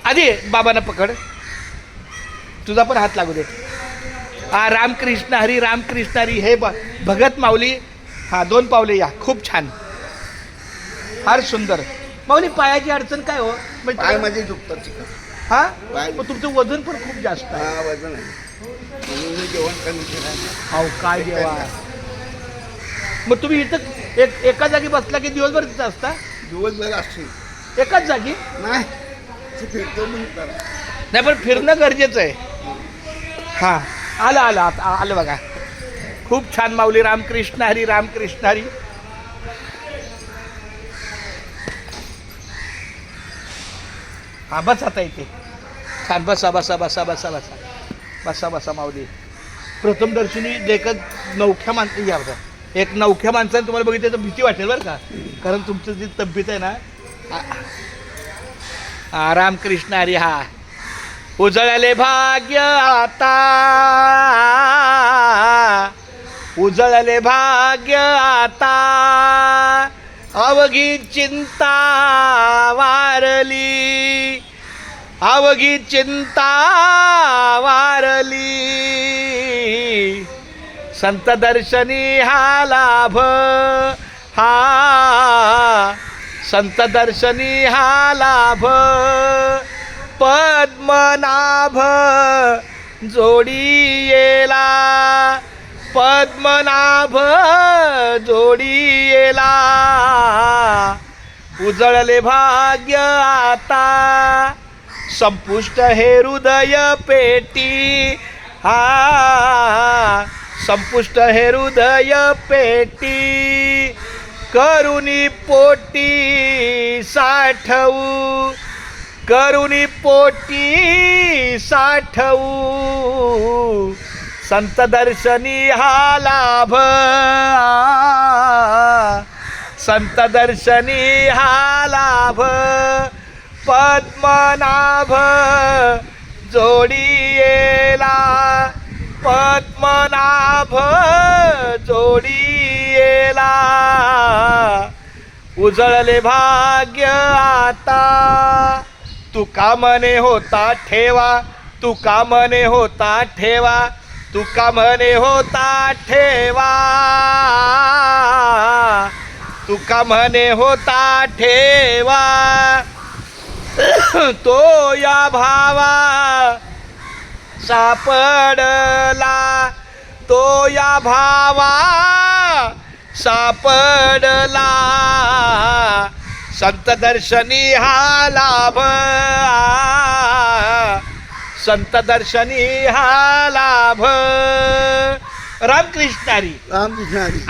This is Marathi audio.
आधी बाबांना पकड, तुझा पण हात लागू दे. हा रामकृष्ण हरी रामकृष्ण हरी. हे भगत माऊली. हा 2 पावले या. खूप छान, फार सुंदर. माऊली पायाची अडचण काय हो? पाय मध्ये दुखतात. हा पाय. मग तुमचं वजन पण खूप जास्त आहे. हा वजन आहे म्हणून मी जेवण कमी केलं. अहो काय देवा. मग तुम्ही इथं एका जागी बसला की दिवसभर तिथं असता? दिवसभर असते. एकाच जागी नाही ते फिरतो मी जरा. नाही, पण फिरणं गरजेचं आहे. हा आलं आलं आता आलं बघा. खूप छान माऊली. रामकृष्ण हरी रामकृष्ण हरी. हा बस आता इथे छान. बसा बसा बसा बसा बसा बसा बसा माऊली. प्रथम दर्शनी देखत नवख्या माणसं या बघा. एक नवख्या माणसाने तुम्हाला बघितलं तर भीती वाटेल बरं का, कारण तुमचं जी तब्येत आहे ना. हा रामकृष्ण हरी. हा उजळले भाग्य आता, उजळले भाग्य आता, अवघी चिंता वारली, अवघी चिंता वारली, संत दर्शनी हा लाभ, हा संत दर्शनी हा लाभ, पद्मनाभ जोडी येला, पद्मनाभ जोडी येला, उजळले भाग्य आता, संपुष्ट हे हृदय पेटी, हा संपुष्ट हे हृदय पेटी, करुणी पोटी साठवू, करुणी पोटी साठवू, संत दर्शनी हा लाभ, संत दर्शनी हा लाभ, पद्मनाभ जोडी येला, पद्मनाभ जोडी येला, उजळले भाग्य आता, तू का म्हणे होता ठेवा, तू का म्हणे होता ठेवा, तू का म्हणे होता ठेवा, तू का म्हणे होता ठेवा, तो या भावा सापडला, तो या भावा सापडला, संत दर्शनी हा लाभ, संत दर्शनी हा लाभ. रामकृष्ण हरी. रामकृष्ण हरी.